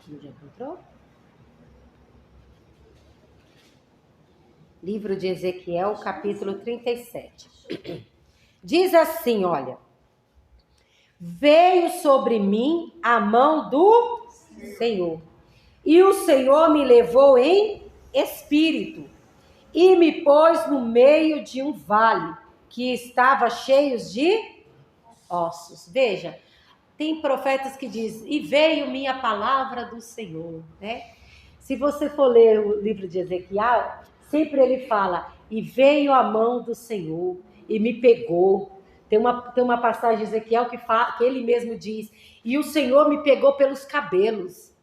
Já encontrou? Livro de Ezequiel, capítulo 37. Diz assim, olha. Veio sobre mim a mão do Senhor, e o Senhor me levou em espírito, e me pôs no meio de um vale, que estava cheio de ossos. Veja, tem profetas que dizem, e veio-me a palavra do Senhor, né? Se você for ler o livro de Ezequiel, sempre ele fala, e veio a mão do Senhor, e me pegou. Tem uma passagem de Ezequiel que ele mesmo diz, e o Senhor me pegou pelos cabelos,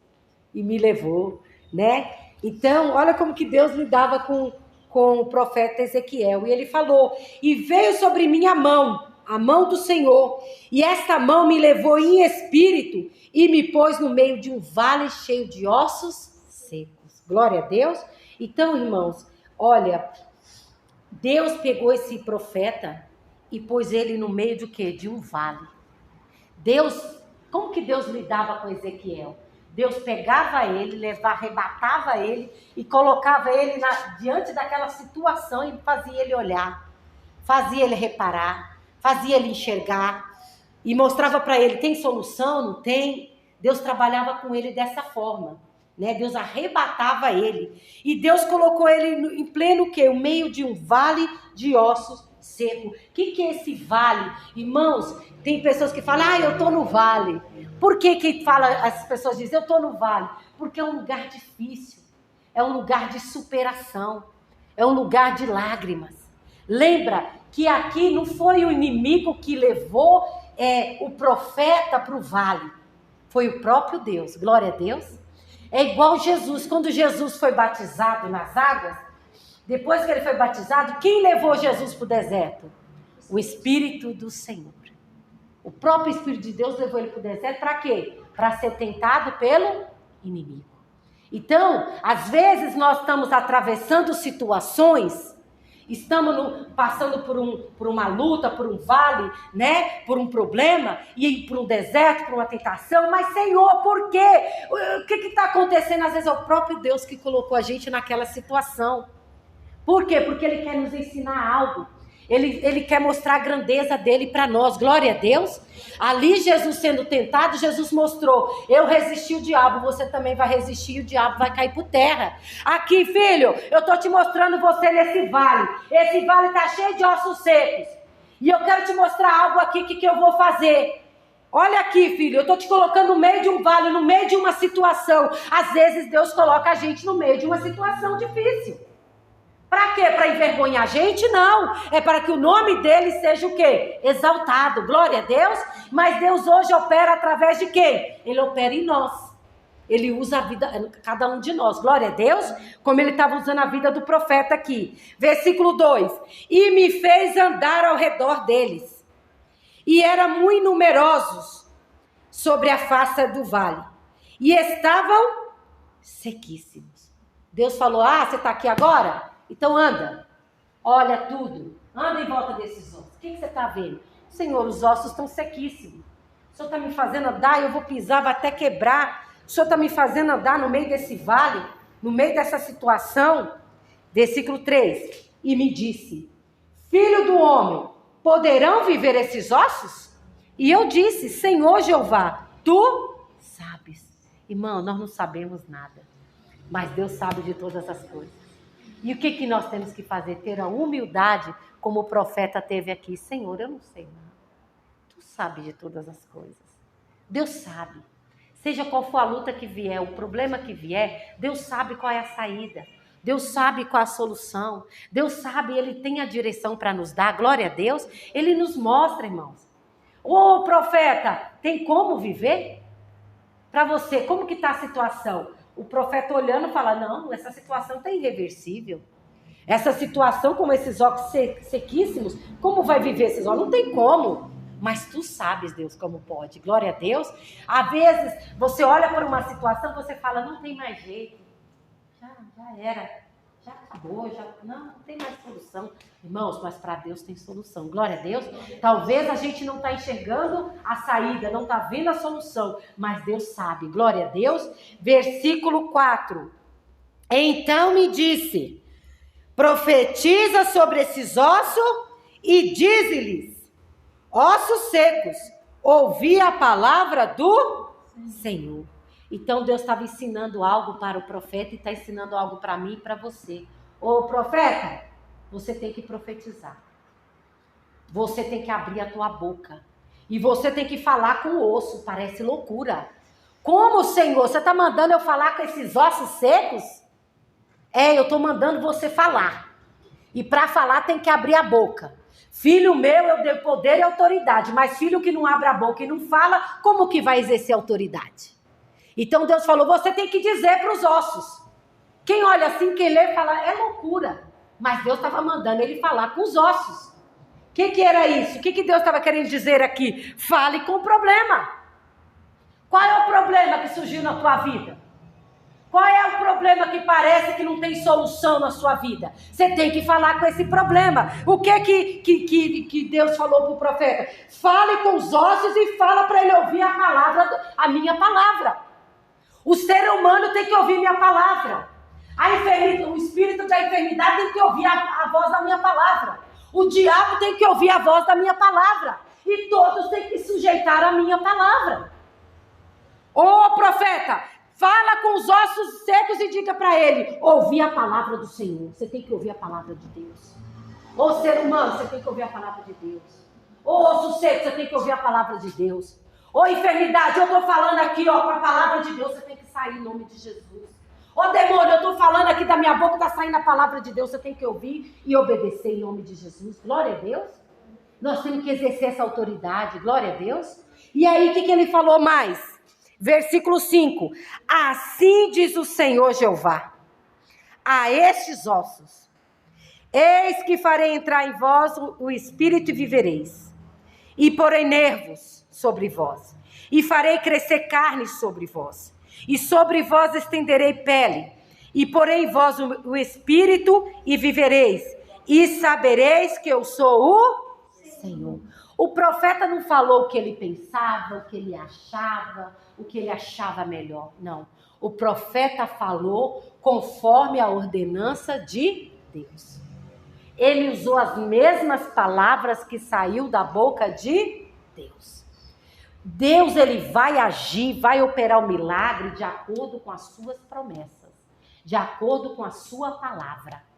e me levou, né? Então, olha como que Deus lidava com o profeta Ezequiel, e ele falou, e veio sobre mim a mão do Senhor, e esta mão me levou em espírito, e me pôs no meio de um vale cheio de ossos secos. Glória a Deus. Então, irmãos, olha, Deus pegou esse profeta e pôs ele no meio de quê? De um vale. Como que Deus lidava com Ezequiel? Deus pegava ele, arrebatava ele e colocava ele diante daquela situação e fazia ele olhar, fazia ele reparar, fazia ele enxergar e mostrava para ele, tem solução, não tem? Deus trabalhava com ele dessa forma, né? Deus arrebatava ele e Deus colocou ele em pleno quê? O meio de um vale de ossos seco. O que é esse vale? Irmãos, tem pessoas que falam, eu tô no vale. Por que as pessoas dizem, eu tô no vale? Porque é um lugar difícil, é um lugar de superação, é um lugar de lágrimas. Lembra que aqui não foi o inimigo que levou o profeta para o vale, foi o próprio Deus, glória a Deus. É igual Jesus, quando Jesus foi batizado nas águas, depois que ele foi batizado, quem levou Jesus para o deserto? O Espírito do Senhor. O próprio Espírito de Deus levou ele para o deserto para quê? Para ser tentado pelo inimigo. Então, às vezes nós estamos atravessando situações, estamos passando por uma luta, por um vale, né? Por um problema, e por um deserto, por uma tentação. Mas, Senhor, por quê? O que está acontecendo? Às vezes é o próprio Deus que colocou a gente naquela situação. Por quê? Porque Ele quer nos ensinar algo. Ele quer mostrar a grandeza dele para nós. Glória a Deus. Ali Jesus sendo tentado, Jesus mostrou, eu resisti o diabo, você também vai resistir e o diabo vai cair por terra. Aqui, filho, eu estou te mostrando você nesse vale. Esse vale está cheio de ossos secos. E eu quero te mostrar algo aqui que eu vou fazer. Olha aqui, filho, eu estou te colocando no meio de um vale, no meio de uma situação. Às vezes Deus coloca a gente no meio de uma situação difícil. Para quê? Para envergonhar a gente? Não. É para que o nome dele seja o quê? Exaltado. Glória a Deus. Mas Deus hoje opera através de quem? Ele opera em nós. Ele usa a vida, cada um de nós. Glória a Deus. Como ele estava usando a vida do profeta aqui. Versículo 2. E me fez andar ao redor deles. E eram muito numerosos sobre a face do vale. E estavam sequíssimos. Deus falou, você está aqui agora? Então anda, olha tudo, anda em volta desses ossos. O que você está vendo? Senhor, os ossos estão sequíssimos. O Senhor está me fazendo andar, eu vou pisar, vai até quebrar. O Senhor está me fazendo andar no meio desse vale, no meio dessa situação. Versículo 3. E me disse, filho do homem, poderão viver esses ossos? E eu disse, Senhor Jeová, tu sabes. Irmão, nós não sabemos nada, mas Deus sabe de todas as coisas. E o que nós temos que fazer? Ter a humildade, como o profeta teve aqui. Senhor, eu não sei nada. Tu sabe de todas as coisas. Deus sabe. Seja qual for a luta que vier, o problema que vier, Deus sabe qual é a saída. Deus sabe qual é a solução. Deus sabe, Ele tem a direção para nos dar. Glória a Deus. Ele nos mostra, irmãos. Ô, profeta, tem como viver? Para você, como que está a situação? O profeta olhando fala, não, essa situação está irreversível. Essa situação, como esses ossos sequíssimos, como vai viver esses ossos? Não tem como. Mas tu sabes, Deus, como pode. Glória a Deus. Às vezes, você olha para uma situação, você fala, não tem mais jeito. Já era. Já acabou, não tem mais solução. Irmãos, mas para Deus tem solução. Glória a Deus. Talvez a gente não está enxergando a saída, não está vendo a solução, mas Deus sabe. Glória a Deus. Versículo 4. Então me disse: profetiza sobre esses ossos e dize-lhes: ossos secos, ouvi a palavra do Senhor. Então Deus estava ensinando algo para o profeta e está ensinando algo para mim e para você. Ô profeta, você tem que profetizar. Você tem que abrir a tua boca. E você tem que falar com o osso. Parece loucura. Como, Senhor? Você está mandando eu falar com esses ossos secos? Eu estou mandando você falar. E para falar tem que abrir a boca. Filho meu, eu dei poder e autoridade. Mas filho que não abre a boca e não fala, como que vai exercer autoridade? Então Deus falou, você tem que dizer para os ossos. Quem olha assim, quem lê, fala, é loucura. Mas Deus estava mandando ele falar com os ossos. O que era isso? O que Deus estava querendo dizer aqui? Fale com o problema. Qual é o problema que surgiu na tua vida? Qual é o problema que parece que não tem solução na sua vida? Você tem que falar com esse problema. O que Deus falou para o profeta? Fale com os ossos e fala para ele ouvir a minha palavra. O ser humano tem que ouvir minha palavra. O espírito da enfermidade tem que ouvir a voz da minha palavra. O diabo tem que ouvir a voz da minha palavra. E todos têm que sujeitar a minha palavra. Ô profeta, fala com os ossos secos e diga para ele, ouvir a palavra do Senhor. Você tem que ouvir a palavra de Deus. Ô ser humano, você tem que ouvir a palavra de Deus. Ô osso seco, você tem que ouvir a palavra de Deus. Ô enfermidade, eu estou falando aqui com a palavra de Deus, você tem que sair em nome de Jesus. Ô demônio, eu estou falando aqui da minha boca, está saindo a palavra de Deus, você tem que ouvir e obedecer em nome de Jesus. Glória a Deus. Nós temos que exercer essa autoridade, glória a Deus. E aí, o que ele falou mais? Versículo 5. Assim diz o Senhor Jeová, a estes ossos, eis que farei entrar em vós o espírito e vivereis, e porei nervos sobre vós, e farei crescer carne sobre vós, e sobre vós estenderei pele, e porei em vós o espírito e vivereis, e sabereis que eu sou o Senhor. O profeta não falou o que ele pensava, o que ele achava melhor. Não. O profeta falou conforme a ordenança de Deus. Ele usou as mesmas palavras que saiu da boca de Deus. Deus, ele vai agir, vai operar o milagre de acordo com as suas promessas, de acordo com a sua palavra.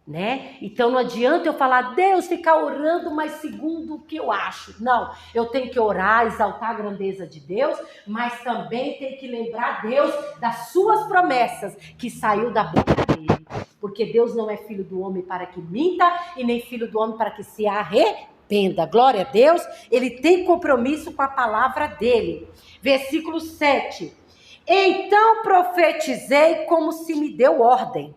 Né? Então não adianta eu falar, Deus, ficar orando, mas segundo o que eu acho. Não, eu tenho que orar, exaltar a grandeza de Deus, mas também tenho que lembrar Deus das suas promessas que saiu da boca dele. Porque Deus não é filho do homem para que minta e nem filho do homem para que se arrependa. Glória a Deus, ele tem compromisso com a palavra dele. Versículo 7. Então profetizei como se me deu ordem.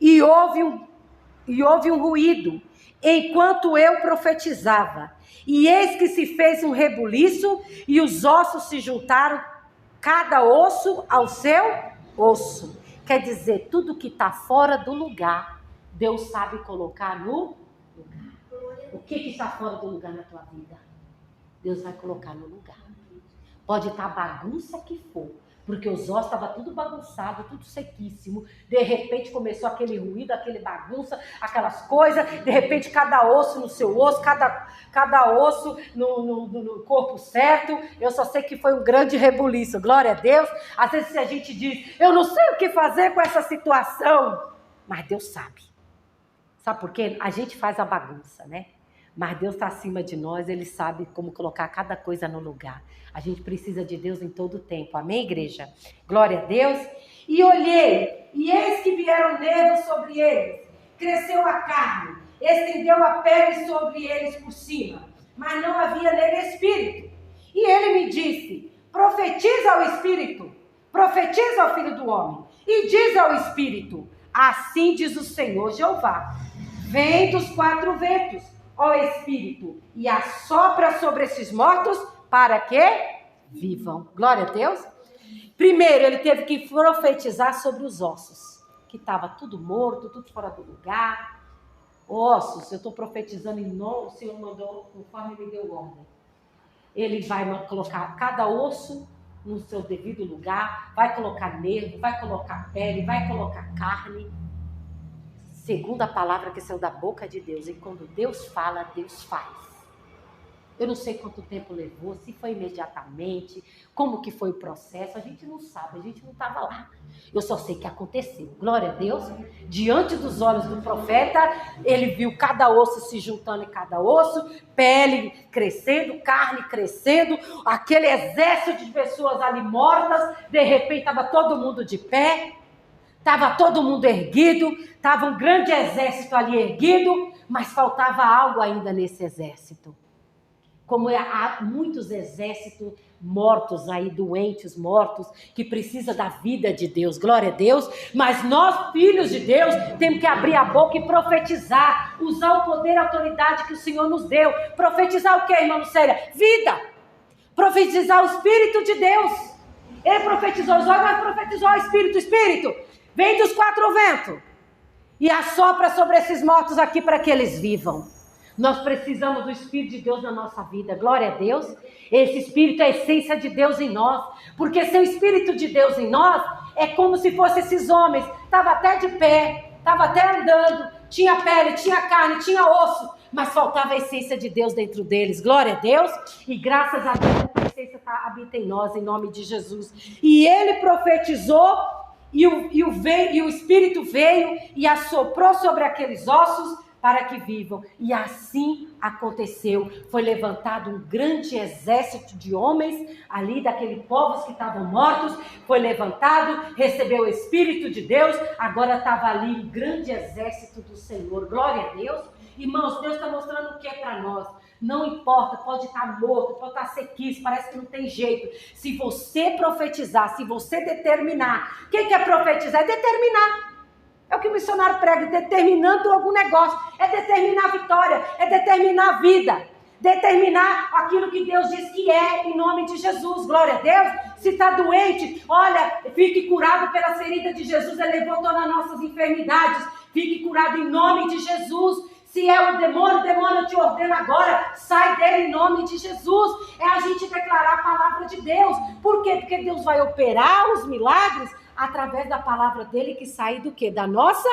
E houve um ruído, enquanto eu profetizava. E eis que se fez um rebuliço, e os ossos se juntaram, cada osso ao seu osso. Quer dizer, tudo que está fora do lugar, Deus sabe colocar no lugar. O que está fora do lugar na tua vida? Deus vai colocar no lugar. Pode estar bagunça que for. Porque os ossos estavam tudo bagunçado, tudo sequíssimo. De repente começou aquele ruído, aquele bagunça, aquelas coisas. De repente cada osso no seu osso, cada osso no corpo certo. Eu só sei que foi um grande rebuliço, glória a Deus. Às vezes a gente diz, eu não sei o que fazer com essa situação. Mas Deus sabe. Sabe por quê? A gente faz a bagunça, né? Mas Deus está acima de nós, Ele sabe como colocar cada coisa no lugar. A gente precisa de Deus em todo o tempo. Amém, igreja? Glória a Deus. E olhei, e eis que vieram nervos sobre eles. Cresceu a carne, estendeu a pele sobre eles por cima. Mas não havia nele espírito. E ele me disse, profetiza ao espírito, profetiza ao filho do homem. E diz ao espírito, assim diz o Senhor Jeová. Vem dos quatro ventos, ó Espírito, e assopra sobre esses mortos para que vivam. Glória a Deus. Primeiro, ele teve que profetizar sobre os ossos. que estava tudo morto, tudo fora do lugar. Ossos, eu estou profetizando em nome, o Senhor mandou, conforme me deu ordem. Ele vai colocar cada osso no seu devido lugar, vai colocar nervo, vai colocar pele, vai colocar carne, segundo a palavra que saiu da boca de Deus. E quando Deus fala, Deus faz. Eu não sei quanto tempo levou, se foi imediatamente, como que foi o processo, a gente não sabe, a gente não estava lá. Eu só sei que aconteceu. Glória a Deus. Diante dos olhos do profeta, ele viu cada osso se juntando em cada osso, pele crescendo, carne crescendo, aquele exército de pessoas ali mortas, de repente estava todo mundo de pé, estava todo mundo erguido, estava um grande exército ali erguido, mas faltava algo ainda nesse exército. Como há muitos exércitos mortos aí, doentes, mortos, que precisam da vida de Deus, glória a Deus. Mas nós, filhos de Deus, temos que abrir a boca e profetizar, usar o poder e a autoridade que o Senhor nos deu. Profetizar o quê, irmã Lucélia? Vida. Profetizar o Espírito de Deus. Ele profetizou os olhos, mas profetizou o Espírito. Vem dos quatro ventos e assopra sobre esses mortos aqui para que eles vivam. Nós precisamos do Espírito de Deus na nossa vida, glória a Deus. Esse Espírito é a essência de Deus em nós, porque sem o Espírito de Deus em nós, é como se fossem esses homens, estava até de pé, estava até andando, tinha pele, tinha carne, tinha osso, mas faltava a essência de Deus dentro deles, glória a Deus. E graças a Deus, a essência habita em nós, em nome de Jesus. E ele profetizou, e o Espírito veio e assoprou sobre aqueles ossos, para que vivam. E assim aconteceu. Foi levantado um grande exército de homens ali, daqueles povos que estavam mortos. Foi levantado, recebeu o Espírito de Deus. Agora estava ali um grande exército do Senhor. Glória a Deus. Irmãos, Deus está mostrando o que é para nós. Não importa, pode estar morto, pode estar sequíssimo, parece que não tem jeito. Se você profetizar, se você determinar. O que é profetizar? É determinar. É o que o missionário prega, determinando algum negócio, é determinar a vitória, é determinar a vida, determinar aquilo que Deus diz que é, em nome de Jesus, glória a Deus. Se está doente, olha, fique curado pelas feridas de Jesus, ele levou todas as nossas enfermidades, fique curado em nome de Jesus. Se é o demônio, eu te ordeno agora, sai dele em nome de Jesus. É a gente declarar a palavra de Deus. Por quê? Porque Deus vai operar os milagres através da palavra dele que sai do quê? Da nossa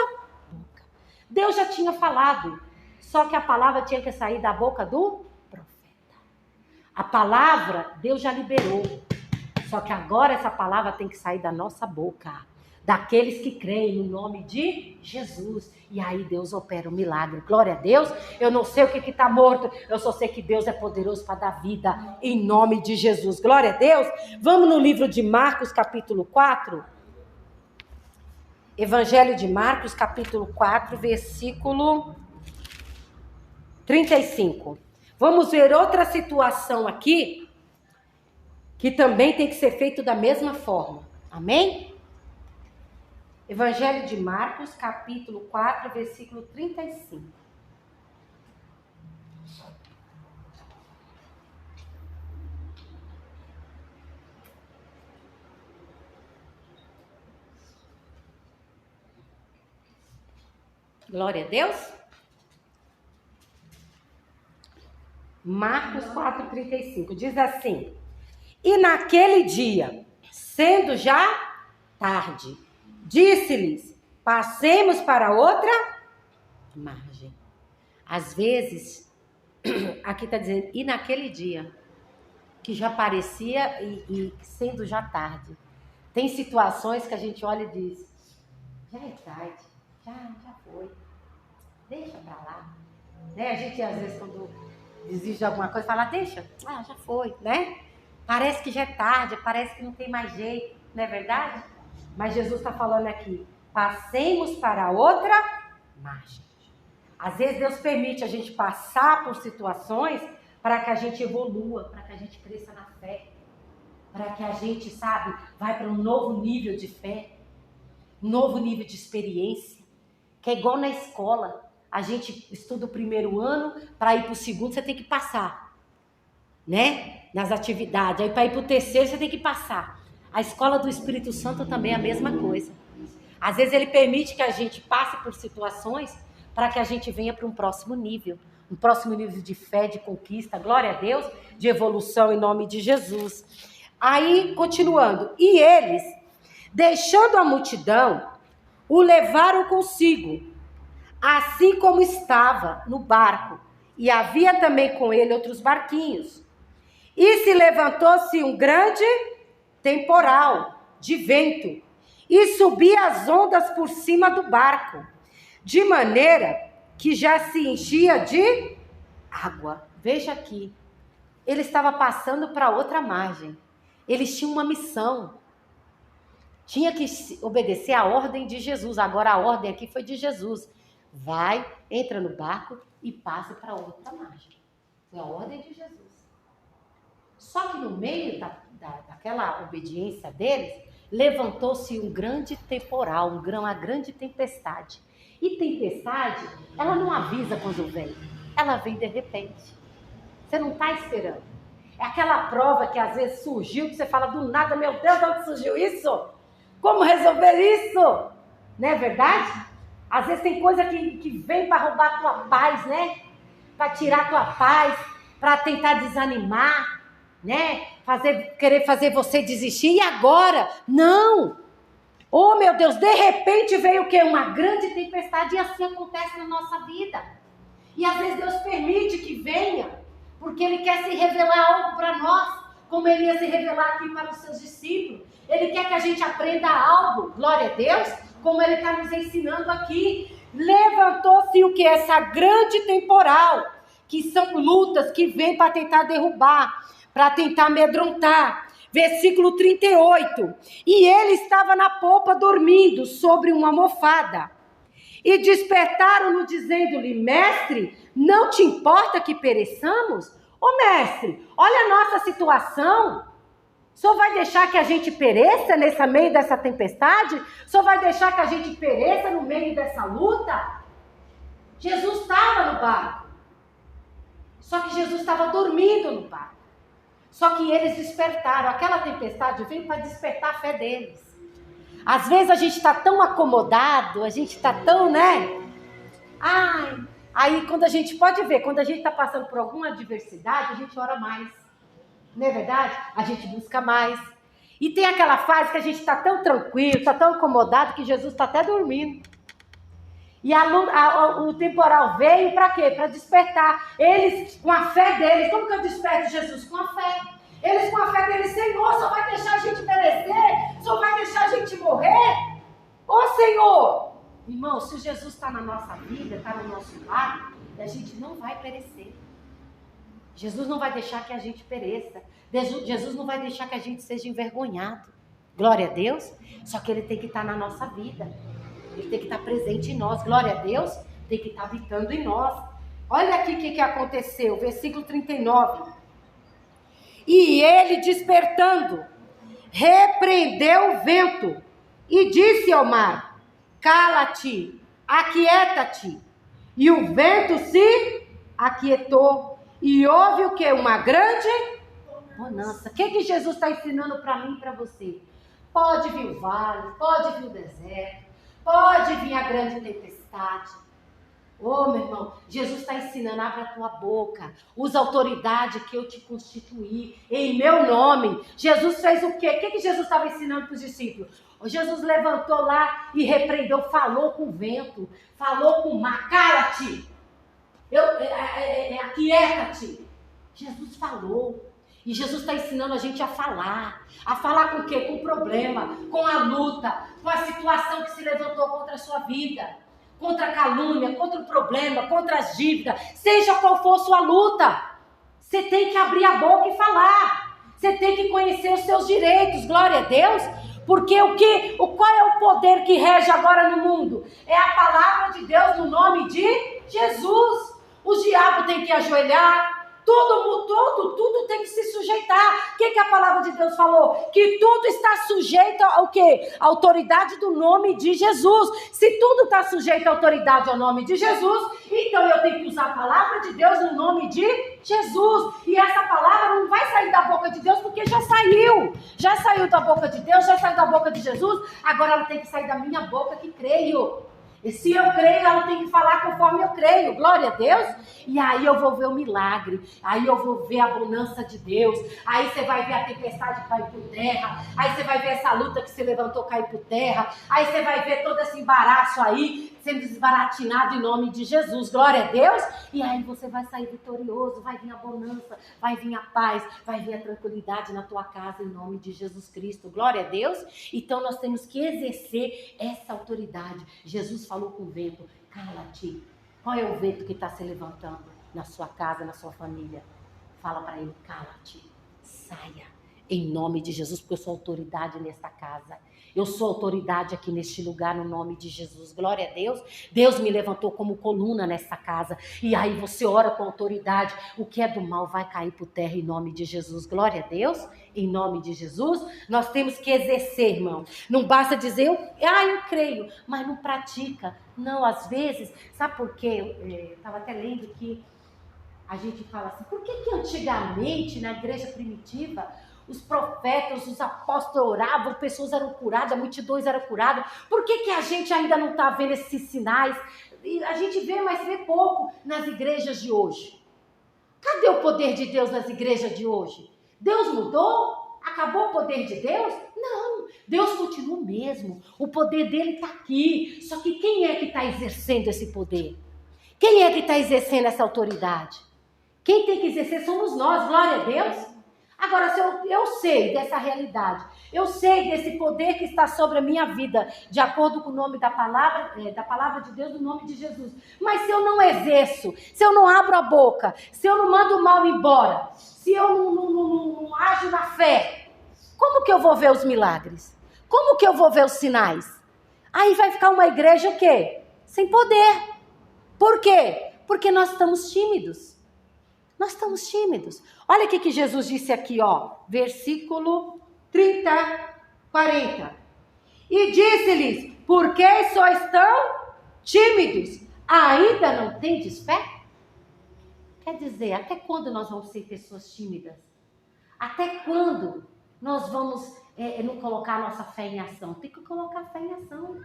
boca. Deus já tinha falado, só que a palavra tinha que sair da boca do profeta. A palavra Deus já liberou, só que agora essa palavra tem que sair da nossa boca, daqueles que creem no nome de Jesus. E aí Deus opera um milagre, glória a Deus. Eu não sei o que está morto, eu só sei que Deus é poderoso para dar vida, em nome de Jesus, glória a Deus. Vamos no livro de Marcos, capítulo 4. Evangelho de Marcos, capítulo 4, versículo 35. Vamos ver outra situação aqui, que também tem que ser feito da mesma forma. Amém? Evangelho de Marcos, capítulo 4, versículo 35. Glória a Deus. Marcos 4,35 diz assim: e naquele dia, sendo já tarde, disse-lhes, passemos para outra margem. Às vezes, aqui está dizendo, e naquele dia, que já parecia e sendo já tarde. Tem situações que a gente olha e diz, já é tarde, já foi, deixa pra lá. Né? A gente, às vezes, quando desiste de alguma coisa, fala, deixa, já foi, né? Parece que já é tarde, parece que não tem mais jeito, não é verdade? Mas Jesus está falando aqui, passemos para outra margem. Às vezes Deus permite a gente passar por situações para que a gente evolua, para que a gente cresça na fé, para que a gente, sabe, vai para um novo nível de fé, um novo nível de experiência, que é igual na escola. A gente estuda o primeiro ano, para ir para o segundo você tem que passar, né? Nas atividades. Aí para ir para o terceiro você tem que passar. A escola do Espírito Santo também é a mesma coisa. Às vezes ele permite que a gente passe por situações para que a gente venha para um próximo nível de fé, de conquista, glória a Deus, de evolução em nome de Jesus. Aí, continuando, e eles, deixando a multidão, o levaram consigo, assim como estava no barco, e havia também com ele outros barquinhos. E se levantou-se um grande temporal de vento, e subia as ondas por cima do barco, de maneira que já se enchia de água. Veja aqui, ele estava passando para outra margem. Eles tinham uma missão. Tinha que obedecer a ordem de Jesus. Agora a ordem aqui foi de Jesus. Vai, entra no barco e passe para outra margem. Foi a ordem de Jesus. Só que no meio daquela obediência deles, levantou-se um grande temporal, uma grande tempestade. E tempestade, ela não avisa quando vem. Ela vem de repente. Você não está esperando. É aquela prova que às vezes surgiu, que você fala do nada, meu Deus, de onde surgiu isso? Como resolver isso? Não é verdade? Às vezes tem coisa que vem para roubar a tua paz, né? Para tirar a tua paz, para tentar desanimar, né? Querer fazer você desistir. E agora? Não! Oh, meu Deus, de repente veio o quê? Uma grande tempestade, e assim acontece na nossa vida. E às vezes Deus permite que venha, porque Ele quer se revelar algo para nós, como Ele ia se revelar aqui para os seus discípulos. Ele quer que a gente aprenda algo, glória a Deus, como Ele está nos ensinando aqui. Levantou-se o que? Essa grande temporal, que são lutas que vêm para tentar derrubar, para tentar amedrontar. Versículo 38. E ele estava na popa dormindo sobre uma almofada. E despertaram-no dizendo-lhe: mestre, não te importa que pereçamos? Ô mestre, olha a nossa situação. O senhor vai deixar que a gente pereça nesse meio dessa tempestade? O senhor vai deixar que a gente pereça no meio dessa luta? Jesus estava no barco. Só que Jesus estava dormindo no barco. Só que eles despertaram. Aquela tempestade veio para despertar a fé deles. Às vezes a gente está tão acomodado, a gente está tão, né? Aí quando a gente pode ver, quando a gente está passando por alguma adversidade, a gente ora mais. Não é verdade? A gente busca mais. E tem aquela fase que a gente está tão tranquilo, está tão acomodado, que Jesus está até dormindo. E o temporal veio para quê? Para despertar. Eles, com a fé deles, como que eu desperto Jesus? Com a fé. Eles, com a fé deles, Senhor, só vai deixar a gente perecer? Só vai deixar a gente morrer? Ô Senhor! Irmão, se Jesus está na nossa vida, está no nosso lar, a gente não vai perecer. Jesus não vai deixar que a gente pereça. Jesus não vai deixar que a gente seja envergonhado. Glória a Deus. Só que Ele tem que estar na nossa vida. Ele tem que estar presente em nós. Glória a Deus. Tem que estar habitando em nós. Olha aqui o que aconteceu. Versículo 39. E ele, despertando, repreendeu o vento e disse ao mar: cala-te, aquieta-te. E o vento se aquietou. E houve o quê? Uma grande bonança. O que Jesus está ensinando para mim e para você? Pode vir o vale, pode vir o deserto, pode vir a grande tempestade. Meu irmão, Jesus está ensinando: abre a tua boca, usa a autoridade que eu te constituí, em meu nome. Jesus fez o quê? O que Jesus estava ensinando para os discípulos? Jesus levantou lá e repreendeu, falou com o vento, falou com o mar: cala-te, aquieta-te. Jesus falou. E Jesus está ensinando a gente a falar com o quê? Com o problema, com a luta, com a situação que se levantou contra a sua vida, contra a calúnia, contra o problema, contra as dívidas, seja qual for a sua luta. Você tem que abrir a boca e falar. Você tem que conhecer os seus direitos, glória a Deus. Porque qual é o poder que rege agora no mundo? É a palavra de Deus no nome de Jesus. O diabo tem que ajoelhar, tudo tem que se sujeitar. O que a palavra de Deus falou? Que tudo está sujeito ao quê? A autoridade do nome de Jesus. Se tudo está sujeito à autoridade ao nome de Jesus, então eu tenho que usar a palavra de Deus no nome de Jesus. E essa palavra não vai sair da boca de Deus, porque já saiu. Já saiu da boca de Deus, já saiu da boca de Jesus. Agora ela tem que sair da minha boca que creio. E se eu creio, ela tem que falar conforme eu creio. Glória a Deus. E aí eu vou ver o milagre. Aí eu vou ver a bonança de Deus. Aí você vai ver a tempestade cair por terra. Aí você vai ver essa luta que se levantou cair por terra. Aí você vai ver todo esse embaraço aí sendo desbaratinado em nome de Jesus. Glória a Deus. E aí você vai sair vitorioso. Vai vir a bonança. Vai vir a paz. Vai vir a tranquilidade na tua casa em nome de Jesus Cristo. Glória a Deus. Então nós temos que exercer essa autoridade. Jesus falou com o vento: cala-te. Qual é o vento que está se levantando na sua casa, na sua família? Fala para ele: cala-te, saia, em nome de Jesus, porque eu sou autoridade nesta casa. Eu sou autoridade aqui neste lugar, no nome de Jesus. Glória a Deus. Deus me levantou como coluna nessa casa. E aí você ora com autoridade. O que é do mal vai cair por terra em nome de Jesus. Glória a Deus. Em nome de Jesus. Nós temos que exercer, irmão. Não basta dizer, eu creio, mas não pratica. Não, às vezes, sabe por quê? Eu estava até lendo que a gente fala assim, por que antigamente, na igreja primitiva, os profetas, os apóstolos oravam, pessoas eram curadas, multidões eram curadas? Por que a gente ainda não está vendo esses sinais? A gente vê, mas vê pouco nas igrejas de hoje. Cadê o poder de Deus nas igrejas de hoje? Deus mudou? Acabou o poder de Deus? Não, Deus continua o mesmo. O poder dele está aqui. Só que quem é que está exercendo esse poder? Quem é que está exercendo essa autoridade? Quem tem que exercer somos nós, glória a Deus. Agora, se eu sei dessa realidade, eu sei desse poder que está sobre a minha vida, de acordo com o nome da palavra de Deus, do nome de Jesus. Mas se eu não exerço, se eu não abro a boca, se eu não mando o mal embora, se eu não ajo na fé, como que eu vou ver os milagres? Como que eu vou ver os sinais? Aí vai ficar uma igreja o quê? Sem poder. Por quê? Porque nós estamos tímidos. Nós estamos tímidos. Olha o que Jesus disse aqui, ó. Versículo 40. E disse-lhes, por que só estão tímidos? Ainda não tendes fé? Quer dizer, até quando nós vamos ser pessoas tímidas? Até quando nós vamos não colocar a nossa fé em ação? Tem que colocar a fé em ação.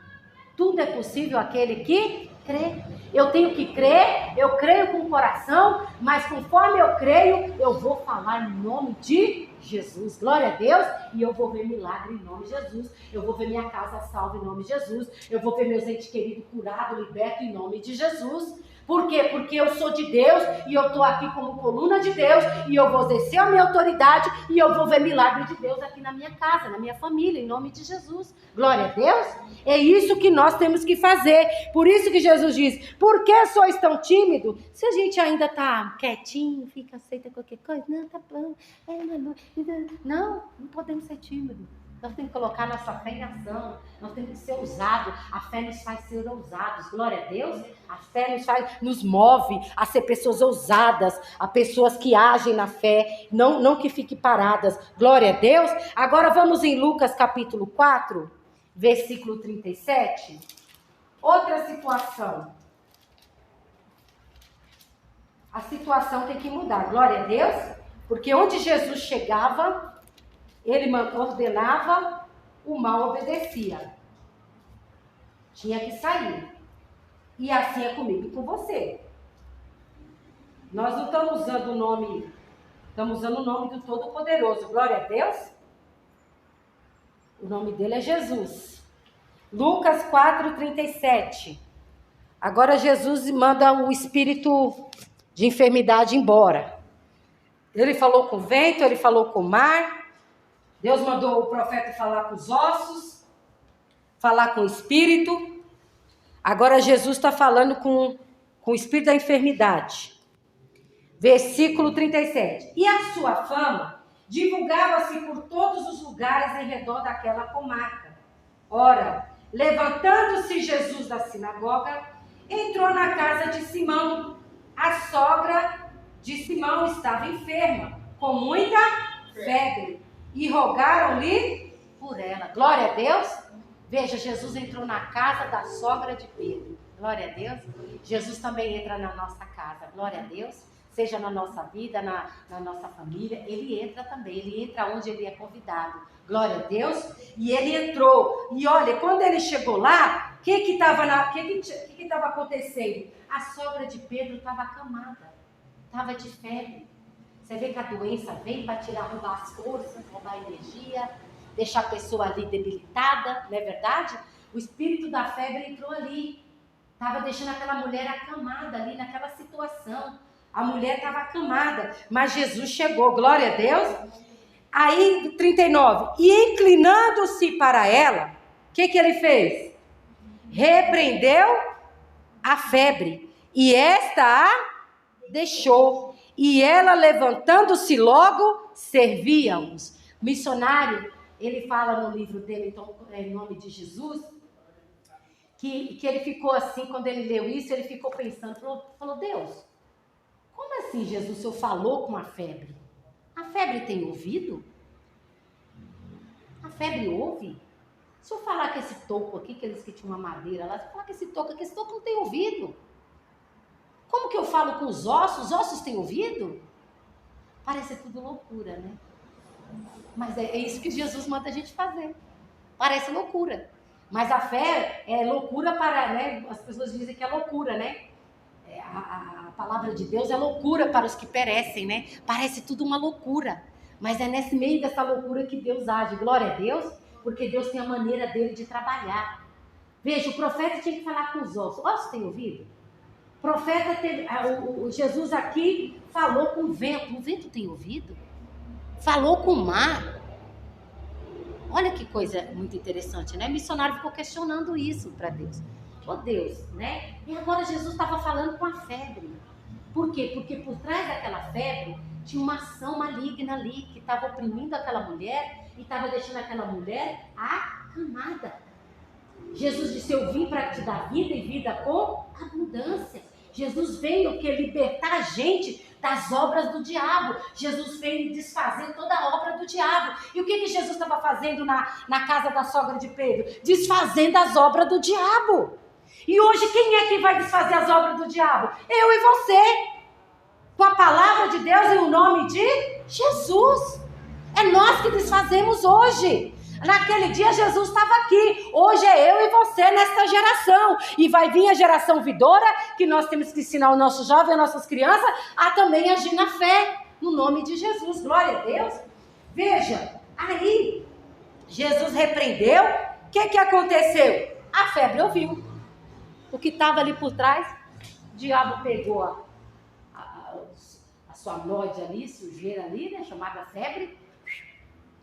Tudo é possível aquele que crê. Eu tenho que crer, eu creio com o coração, mas conforme eu creio, eu vou falar em nome de Jesus. Glória a Deus. E eu vou ver milagre em nome de Jesus. Eu vou ver minha casa salva em nome de Jesus. Eu vou ver meus entes queridos curados, libertos em nome de Jesus. Por quê? Porque eu sou de Deus e eu estou aqui como coluna de Deus e eu vou exercer a minha autoridade e eu vou ver milagre de Deus aqui na minha casa, na minha família, em nome de Jesus. Glória a Deus. É isso que nós temos que fazer. Por isso que Jesus diz, por que sois tão tímidos? Se a gente ainda está quietinho, fica, aceita qualquer coisa, não, tá bom. Não podemos ser tímidos. Nós temos que colocar nossa fé em ação. Nós temos que ser ousados. A fé nos faz ser ousados. Glória a Deus. A fé nos move a ser pessoas ousadas. A pessoas que agem na fé. Não que fiquem paradas. Glória a Deus. Agora vamos em Lucas capítulo 4. Versículo 37. Outra situação. A situação tem que mudar. Glória a Deus. Porque onde Jesus chegava, ele ordenava, o mal obedecia. Tinha que sair. E assim é comigo e com você. Nós não estamos usando o nome, estamos usando o nome do Todo-Poderoso. Glória a Deus. O nome dele é Jesus. Lucas 4:37. Agora Jesus manda o espírito de enfermidade embora. Ele falou com o vento, ele falou com o mar. Deus mandou o profeta falar com os ossos, falar com o espírito. Agora Jesus está falando com o espírito da enfermidade. Versículo 37. E a sua fama divulgava-se por todos os lugares em redor daquela comarca. Ora, levantando-se Jesus da sinagoga, entrou na casa de Simão, a sogra de Simão estava enferma, com muita febre, e rogaram-lhe por ela. Glória a Deus. Veja, Jesus entrou na casa da sogra de Pedro. Glória a Deus. Jesus também entra na nossa casa. Glória a Deus. Seja na nossa vida, na nossa família, ele entra também. Ele entra onde ele é convidado. Glória a Deus. E ele entrou. E olha, quando ele chegou lá, o que estava acontecendo? A sogra de Pedro estava acamada. Estava de febre. Você vê que a doença vem para roubar as forças, roubar a energia, deixar a pessoa ali debilitada, não é verdade? O espírito da febre entrou ali. Estava deixando aquela mulher acamada ali naquela situação. A mulher estava acamada, mas Jesus chegou, glória a Deus. Aí, 39, e inclinando-se para ela, o que ele fez? Repreendeu a febre, e esta a deixou, e ela, levantando-se logo, servia-os. Missionário, ele fala no livro dele, então, em nome de Jesus, que ele ficou assim, quando ele leu isso, ele ficou pensando, falou, Deus, como assim Jesus, o Senhor falou com a febre? A febre tem ouvido? A febre ouve? Se eu falar que esse toco aqui, aqueles que tinham uma madeira lá, se eu falar que esse toco não tem ouvido. Como que eu falo com os ossos têm ouvido? Parece tudo loucura, né? Mas é isso que Jesus manda a gente fazer. Parece loucura. Mas a fé é loucura para, né? As pessoas dizem que é loucura, né? A palavra de Deus é loucura para os que perecem, né? Parece tudo uma loucura. Mas é nesse meio dessa loucura que Deus age. Glória a Deus, porque Deus tem a maneira dele de trabalhar. Veja, o profeta tinha que falar com os ossos. Ossos tem ouvido? O profeta teve, Jesus aqui falou com o vento. O vento tem ouvido? Falou com o mar. Olha que coisa muito interessante, né? O missionário ficou questionando isso para Deus. Oh Deus, né? E agora Jesus estava falando com a febre. Por quê? Porque por trás daquela febre tinha uma ação maligna ali que estava oprimindo aquela mulher e estava deixando aquela mulher acamada. Jesus disse, eu vim para te dar vida e vida com abundância. Jesus veio libertar a gente das obras do diabo. Jesus veio desfazer toda a obra do diabo. E o que Jesus estava fazendo na casa da sogra de Pedro? Desfazendo as obras do diabo. E hoje quem é que vai desfazer as obras do diabo? Eu e você. Com a palavra de Deus e o nome de Jesus. É nós que desfazemos hoje. Naquele dia Jesus estava aqui. Hoje é eu e você nesta geração. E vai vir a geração vidoura, que nós temos que ensinar o nosso jovem, as nossas crianças, a também agir na fé. No nome de Jesus. Glória a Deus. Veja, aí Jesus repreendeu. O que aconteceu? A febre ouviu. O que estava ali por trás, o diabo pegou a sua noide ali, sujeira ali, né, chamada febre,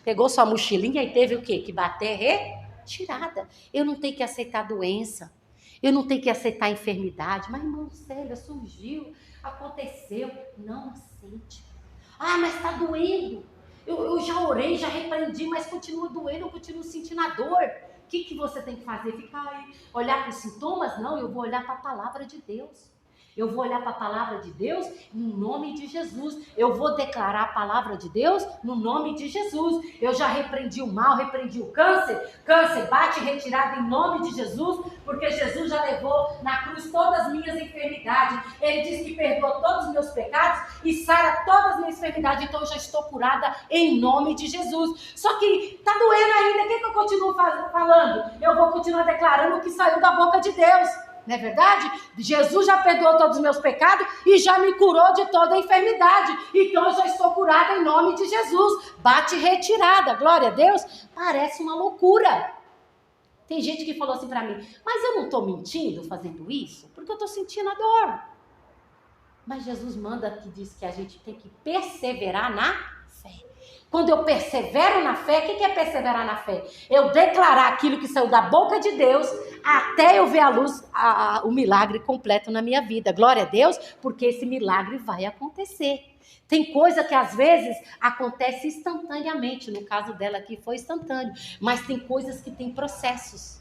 pegou sua mochilinha e teve o quê? Que bater retirada. Eu não tenho que aceitar doença, eu não tenho que aceitar enfermidade, mas irmão Célia, surgiu, aconteceu, não aceite. Ah, mas está doendo, eu já orei, já repreendi, mas continua doendo, eu continuo sentindo a dor. O que você tem que fazer? Ficar aí, olhar para os sintomas? Não, eu vou olhar para a palavra de Deus. Eu vou olhar para a palavra de Deus no nome de Jesus. Eu vou declarar a palavra de Deus no nome de Jesus. Eu já repreendi o mal, repreendi o câncer. Câncer, bate retirado em nome de Jesus, porque Jesus já levou na cruz todas as minhas enfermidades. Ele disse que perdoa todos os meus pecados e sara todas as minhas enfermidades. Então eu já estou curada em nome de Jesus. Só que está doendo ainda. O que eu continuo falando? Eu vou continuar declarando o que saiu da boca de Deus. Não é verdade? Jesus já perdoou todos os meus pecados e já me curou de toda a enfermidade. Então eu já estou curada em nome de Jesus. Bate retirada, glória a Deus. Parece uma loucura. Tem gente que falou assim para mim, mas eu não estou mentindo fazendo isso? Porque eu estou sentindo a dor. Mas Jesus manda que diz que a gente tem que perseverar na fé. Quando eu persevero na fé, o que é perseverar na fé? Eu declarar aquilo que saiu da boca de Deus até eu ver a luz, o milagre completo na minha vida. Glória a Deus, porque esse milagre vai acontecer. Tem coisa que às vezes acontece instantaneamente. No caso dela aqui foi instantâneo. Mas tem coisas que tem processos,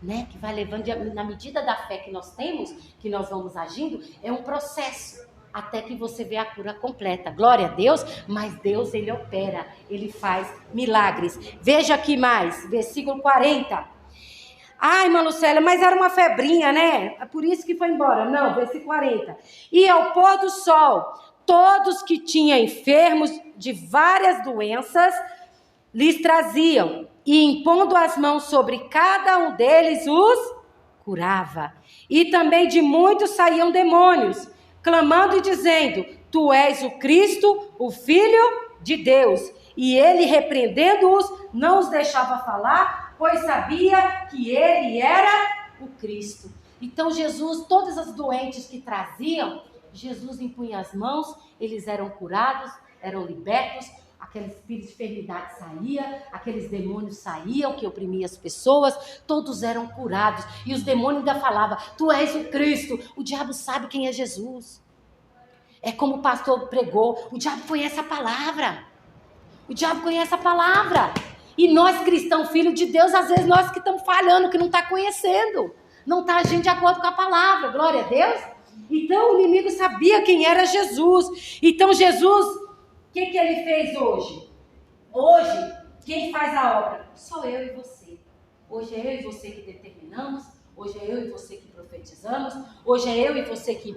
né? Que vai levando, na medida da fé que nós temos, que nós vamos agindo, é um processo. até que você vê a cura completa. Glória a Deus, mas Deus, ele opera, ele faz milagres. Veja aqui mais, versículo 40. Ai, irmã Lucélia, mas era uma febrinha, né? É por isso que foi embora. Não, versículo 40. E ao pôr do sol, todos que tinham enfermos de várias doenças, lhes traziam, e impondo as mãos sobre cada um deles, os curava. E também de muitos saíam demônios, clamando e dizendo: Tu és o Cristo, o Filho de Deus. E ele, repreendendo-os, não os deixava falar, pois sabia que ele era o Cristo. Então Jesus, todas as doentes que traziam, Jesus impunha as mãos, eles eram curados, eram libertos, aquele espírito de enfermidade saía, aqueles demônios saíam que oprimiam as pessoas, todos eram curados. E os demônios ainda falavam: Tu és o Cristo. O diabo sabe quem é Jesus. É como o pastor pregou, o diabo conhece a palavra. O diabo conhece a palavra. E nós cristãos, filhos de Deus, às vezes nós que estamos falhando, que não está conhecendo, não está agindo de acordo com a palavra. Glória a Deus. Então o inimigo sabia quem era Jesus. Então Jesus, o que ele fez hoje? Hoje, quem faz a obra? Sou eu e você. Hoje é eu e você que determinamos. Hoje é eu e você que profetizamos. Hoje é eu e você que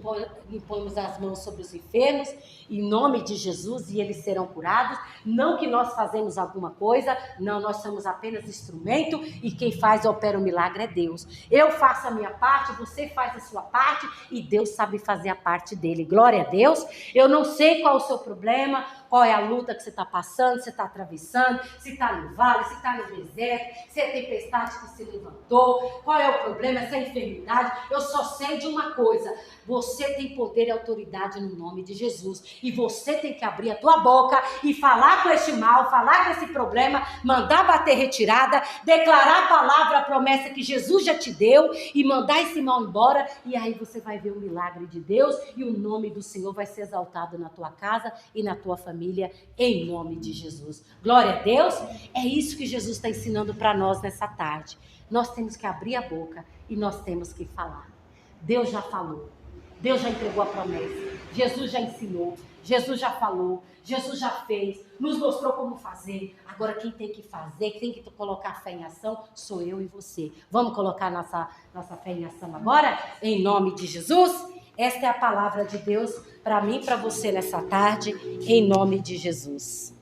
impomos as mãos sobre os enfermos, em nome de Jesus, e eles serão curados. Não que nós fazemos alguma coisa, não, nós somos apenas instrumento, e quem faz e opera o milagre é Deus. Eu faço a minha parte, você faz a sua parte, e Deus sabe fazer a parte dele. Glória a Deus. Eu não sei qual é o seu problema, qual é a luta que você está passando, você está atravessando, se está no vale, se está no deserto, se é tempestade que se levantou, qual é o problema, essa enfermidade. Eu só sei de uma coisa: você tem poder e autoridade no nome de Jesus, e você tem que abrir a tua boca e falar com esse mal, falar com esse problema, mandar bater retirada, declarar a palavra, a promessa que Jesus já te deu, e mandar esse mal embora, e aí você vai ver o milagre de Deus, e o nome do Senhor vai ser exaltado na tua casa e na tua família, em nome de Jesus. Glória a Deus. É isso que Jesus está ensinando para nós nessa tarde. Nós temos que abrir a boca e nós temos que falar. Deus já falou, Deus já entregou a promessa, Jesus já ensinou, Jesus já falou, Jesus já fez, nos mostrou como fazer. Agora quem tem que fazer, quem tem que colocar fé em ação, sou eu e você. Vamos colocar nossa fé em ação agora? Em nome de Jesus? Esta é a palavra de Deus para mim e para você nessa tarde, em nome de Jesus.